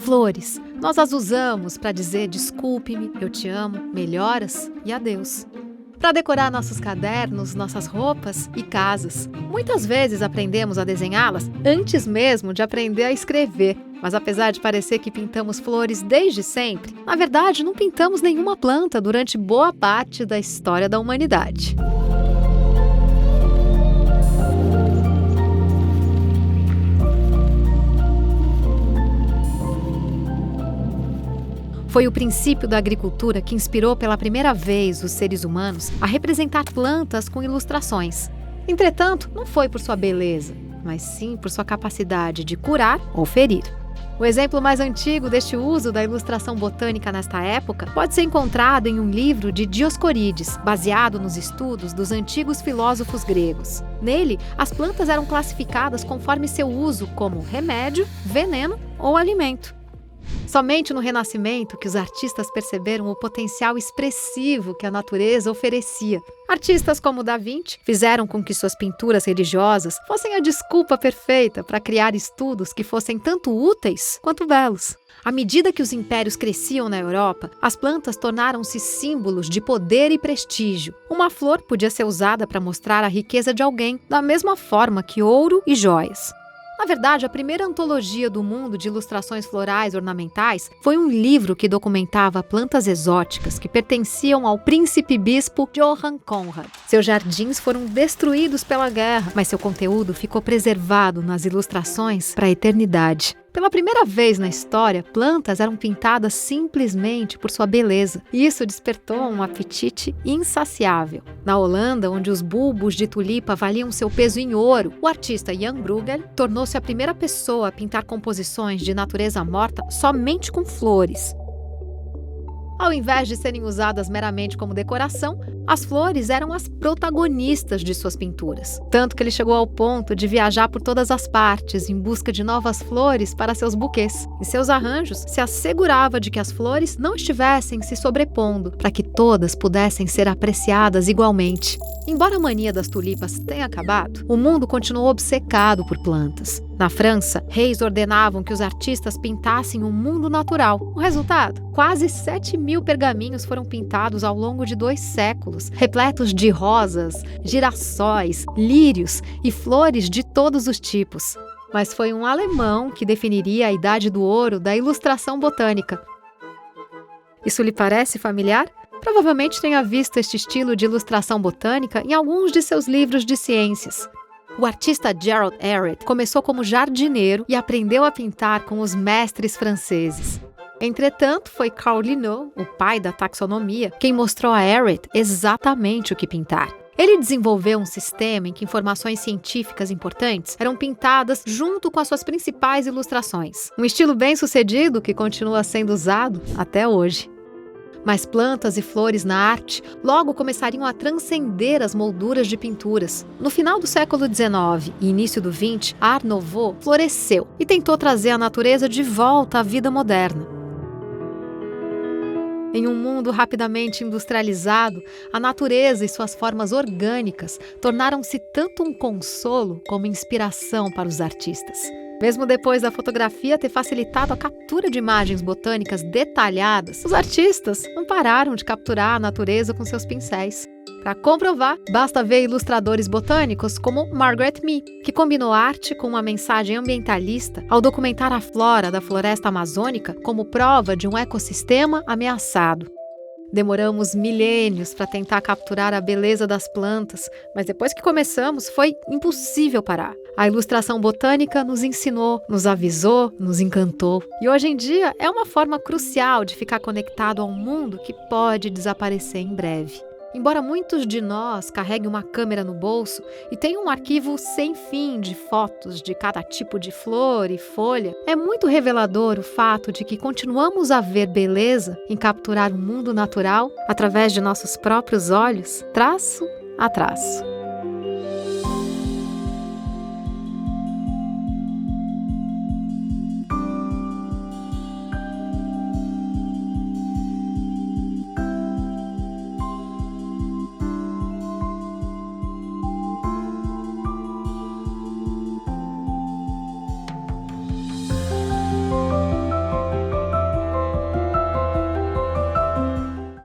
Flores, nós as usamos para dizer desculpe-me, eu te amo, melhoras e adeus. Para decorar nossos cadernos, nossas roupas e casas. Muitas vezes aprendemos a desenhá-las antes mesmo de aprender a escrever. Mas apesar de parecer que pintamos flores desde sempre, na verdade não pintamos nenhuma planta durante boa parte da história da humanidade. Foi o princípio da agricultura que inspirou pela primeira vez os seres humanos a representar plantas com ilustrações. Entretanto, não foi por sua beleza, mas sim por sua capacidade de curar ou ferir. O exemplo mais antigo deste uso da ilustração botânica nesta época pode ser encontrado em um livro de Dioscorides, baseado nos estudos dos antigos filósofos gregos. Nele, as plantas eram classificadas conforme seu uso como remédio, veneno ou alimento. Somente no Renascimento que os artistas perceberam o potencial expressivo que a natureza oferecia. Artistas como Da Vinci fizeram com que suas pinturas religiosas fossem a desculpa perfeita para criar estudos que fossem tanto úteis quanto belos. À medida que os impérios cresciam na Europa, as plantas tornaram-se símbolos de poder e prestígio. Uma flor podia ser usada para mostrar a riqueza de alguém, da mesma forma que ouro e joias. Na verdade, a primeira antologia do mundo de ilustrações florais ornamentais foi um livro que documentava plantas exóticas que pertenciam ao príncipe-bispo Johann Conrad. Seus jardins foram destruídos pela guerra, mas seu conteúdo ficou preservado nas ilustrações para a eternidade. Pela primeira vez na história, plantas eram pintadas simplesmente por sua beleza. Isso despertou um apetite insaciável. Na Holanda, onde os bulbos de tulipa valiam seu peso em ouro, o artista Jan Bruegel tornou-se a primeira pessoa a pintar composições de natureza morta somente com flores. Ao invés de serem usadas meramente como decoração, as flores eram as protagonistas de suas pinturas. Tanto que ele chegou ao ponto de viajar por todas as partes em busca de novas flores para seus buquês. Em seus arranjos, se assegurava de que as flores não estivessem se sobrepondo, para que todas pudessem ser apreciadas igualmente. Embora a mania das tulipas tenha acabado, o mundo continuou obcecado por plantas. Na França, reis ordenavam que os artistas pintassem um mundo natural. O resultado? Quase 7.000 pergaminhos foram pintados ao longo de 2 séculos, repletos de rosas, girassóis, lírios e flores de todos os tipos. Mas foi um alemão que definiria a idade do ouro da ilustração botânica. Isso lhe parece familiar? Provavelmente tenha visto este estilo de ilustração botânica em alguns de seus livros de ciências. O artista Gerald Ehret começou como jardineiro e aprendeu a pintar com os mestres franceses. Entretanto, foi Carl Linnaeus, o pai da taxonomia, quem mostrou a Ehret exatamente o que pintar. Ele desenvolveu um sistema em que informações científicas importantes eram pintadas junto com as suas principais ilustrações. Um estilo bem-sucedido que continua sendo usado até hoje. Mas plantas e flores na arte logo começariam a transcender as molduras de pinturas. No final do século XIX e início do XX, a Art Nouveau floresceu e tentou trazer a natureza de volta à vida moderna. Em um mundo rapidamente industrializado, a natureza e suas formas orgânicas tornaram-se tanto um consolo como inspiração para os artistas. Mesmo depois da fotografia ter facilitado a captura de imagens botânicas detalhadas, os artistas não pararam de capturar a natureza com seus pincéis. Para comprovar, basta ver ilustradores botânicos como Margaret Mee, que combinou arte com uma mensagem ambientalista ao documentar a flora da floresta amazônica como prova de um ecossistema ameaçado. Demoramos milênios para tentar capturar a beleza das plantas, mas depois que começamos, foi impossível parar. A ilustração botânica nos ensinou, nos avisou, nos encantou. E hoje em dia é uma forma crucial de ficar conectado a um mundo que pode desaparecer em breve. Embora muitos de nós carreguem uma câmera no bolso e tenham um arquivo sem fim de fotos de cada tipo de flor e folha, é muito revelador o fato de que continuamos a ver beleza em capturar o mundo natural através de nossos próprios olhos, traço a traço.